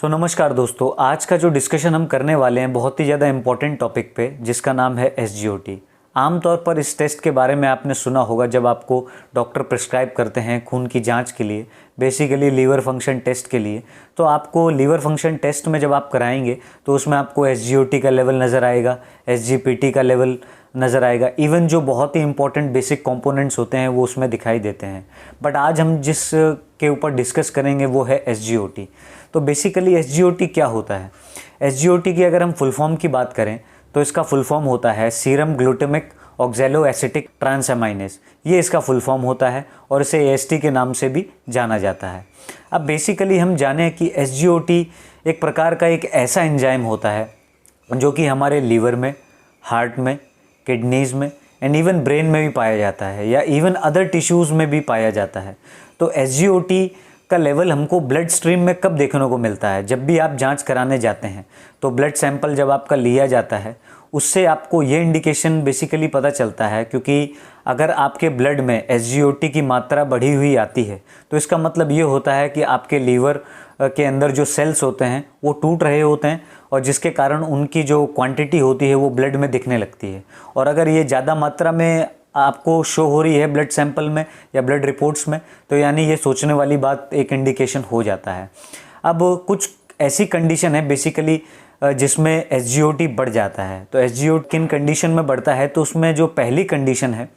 नमस्कार दोस्तों, आज का जो डिस्कशन हम करने वाले हैं बहुत ही ज़्यादा इम्पोर्टेंट टॉपिक पे, जिसका नाम है SGOT। आमतौर पर इस टेस्ट के बारे में आपने सुना होगा जब आपको डॉक्टर प्रिस्क्राइब करते हैं खून की जांच के लिए, बेसिकली लीवर फंक्शन टेस्ट के लिए। तो आपको लीवर फंक्शन टेस्ट में जब आप कराएंगे तो उसमें आपको SGOT का लेवल नज़र आएगा, SGPT का लेवल नज़र आएगा, इवन जो बहुत ही इंपॉर्टेंट बेसिक कंपोनेंट्स होते हैं वो उसमें दिखाई देते हैं। बट आज हम जिस के ऊपर डिस्कस करेंगे वो है SGOT। तो बेसिकली SGOT क्या होता है? SGOT की अगर हम फुल फॉर्म की बात करें तो इसका फुल फॉर्म होता है सीरम ग्लूटामिक ऑक्सैलोएसिटिक ट्रांसएमाइनेज। ये इसका फुल फॉर्म होता है और इसे AST के नाम से भी जाना जाता है। अब बेसिकली हम जानें कि SGOT एक प्रकार का एक ऐसा एंजाइम होता है जो कि हमारे लीवर में, हार्ट में, किडनीज़ में एंड इवन ब्रेन में भी पाया जाता है या इवन अदर टिश्यूज़ में भी पाया जाता है। तो SGOT का लेवल हमको ब्लड स्ट्रीम में कब देखने को मिलता है? जब भी आप जांच कराने जाते हैं तो ब्लड सैंपल जब आपका लिया जाता है उससे आपको ये इंडिकेशन बेसिकली पता चलता है, क्योंकि अगर आपके ब्लड में SGOT की मात्रा बढ़ी हुई आती है तो इसका मतलब ये होता है कि आपके लीवर के अंदर जो सेल्स होते हैं वो टूट रहे होते हैं और जिसके कारण उनकी जो क्वांटिटी होती है वो ब्लड में दिखने लगती है। और अगर ये ज़्यादा मात्रा में आपको शो हो रही है ब्लड सैंपल में या ब्लड रिपोर्ट्स में, तो यानी ये सोचने वाली बात, एक इंडिकेशन हो जाता है। अब कुछ ऐसी कंडीशन है बेसिकली जिसमें SGOT बढ़ जाता है। तो SGOT किन कंडीशन में बढ़ता है? तो उसमें जो पहली कंडीशन है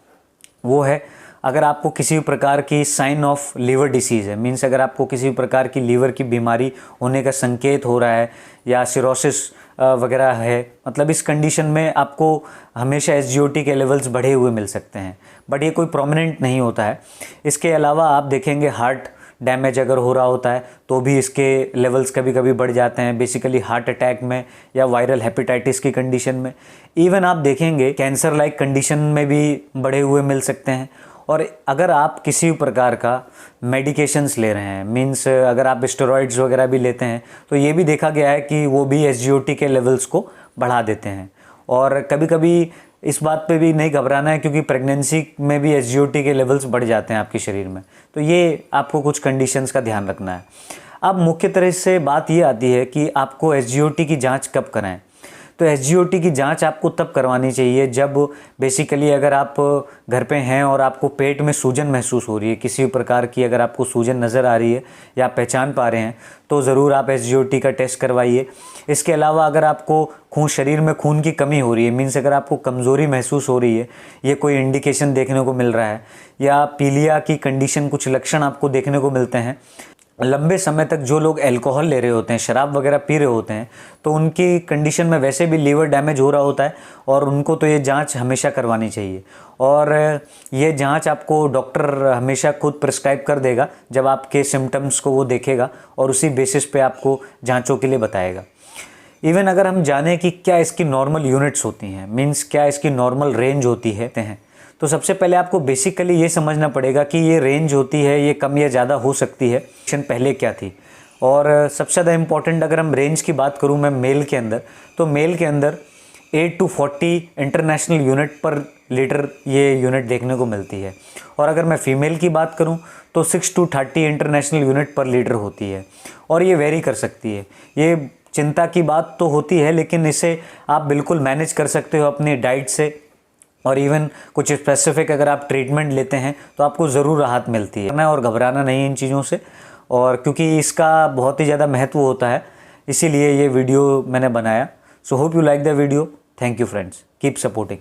वो है अगर आपको किसी प्रकार की साइन ऑफ लीवर डिसीज़ है, मीन्स अगर आपको किसी प्रकार की लीवर की बीमारी होने का संकेत हो रहा है या सिरोसिस वगैरह है, मतलब इस कंडीशन में आपको हमेशा SGOT के लेवल्स बढ़े हुए मिल सकते हैं, बट ये कोई प्रोमिनेंट नहीं होता है। इसके अलावा आप देखेंगे हार्ट डैमेज अगर हो रहा होता है तो भी इसके लेवल्स कभी कभी बढ़ जाते हैं, बेसिकली हार्ट अटैक में या वायरल हेपेटाइटिस की कंडीशन में। इवन आप देखेंगे कैंसर लाइक कंडीशन में भी बढ़े हुए मिल सकते हैं। और अगर आप किसी प्रकार का मेडिकेशंस ले रहे हैं, मीन्स अगर आप स्टेरॉइड्स वगैरह भी लेते हैं, तो ये भी देखा गया है कि वो भी SGOT के लेवल्स को बढ़ा देते हैं। और कभी कभी इस बात पे भी नहीं घबराना है, क्योंकि प्रेगनेंसी में भी SGOT के लेवल्स बढ़ जाते हैं आपके शरीर में। तो ये आपको कुछ कंडीशंस का ध्यान रखना है। अब मुख्य तरह से बात ये आती है कि आपको SGOT की जांच कब कराएं। तो SGOT की जांच आपको तब करवानी चाहिए जब बेसिकली अगर आप घर पे हैं और आपको पेट में सूजन महसूस हो रही है, किसी प्रकार की अगर आपको सूजन नज़र आ रही है या पहचान पा रहे हैं, तो ज़रूर आप SGOT का टेस्ट करवाइए। इसके अलावा अगर आपको शरीर में खून की कमी हो रही है, मीन्स अगर आपको कमज़ोरी महसूस हो रही है, ये कोई इंडिकेशन देखने को मिल रहा है, या पीलिया की कंडीशन, कुछ लक्षण आपको देखने को मिलते हैं। लंबे समय तक जो लोग अल्कोहल ले रहे होते हैं, शराब वगैरह पी रहे होते हैं, तो उनकी कंडीशन में वैसे भी लीवर डैमेज हो रहा होता है और उनको तो ये जांच हमेशा करवानी चाहिए। और ये जांच आपको डॉक्टर हमेशा खुद प्रिस्क्राइब कर देगा जब आपके सिम्टम्स को वो देखेगा और उसी बेसिस पे आपको जांचों के लिए बताएगा। इवन अगर हम जानें कि क्या इसकी नॉर्मल यूनिट्स होती हैं, मीन्स क्या इसकी नॉर्मल रेंज होती है, तो सबसे पहले आपको बेसिकली ये समझना पड़ेगा कि ये रेंज होती है, ये कम या ज़्यादा हो सकती है, पहले क्या थी। और सबसे ज़्यादा इम्पॉर्टेंट अगर हम रेंज की बात करूँ मैं मेल के अंदर, तो मेल के अंदर 8 to 40 इंटरनेशनल यूनिट पर लीटर ये यूनिट देखने को मिलती है। और अगर मैं फीमेल की बात करूँ तो 6 to 30 इंटरनेशनल यूनिट पर लीटर होती है। और ये वेरी कर सकती है। ये चिंता की बात तो होती है, लेकिन इसे आप बिल्कुल मैनेज कर सकते हो अपनी डाइट से, और इवन कुछ स्पेसिफिक अगर आप ट्रीटमेंट लेते हैं तो आपको ज़रूर राहत मिलती है। और घबराना नहीं इन चीज़ों से, और क्योंकि इसका बहुत ही ज़्यादा महत्व होता है, इसीलिए ये वीडियो मैंने बनाया। So hope you like the video. Thank you friends, keep supporting.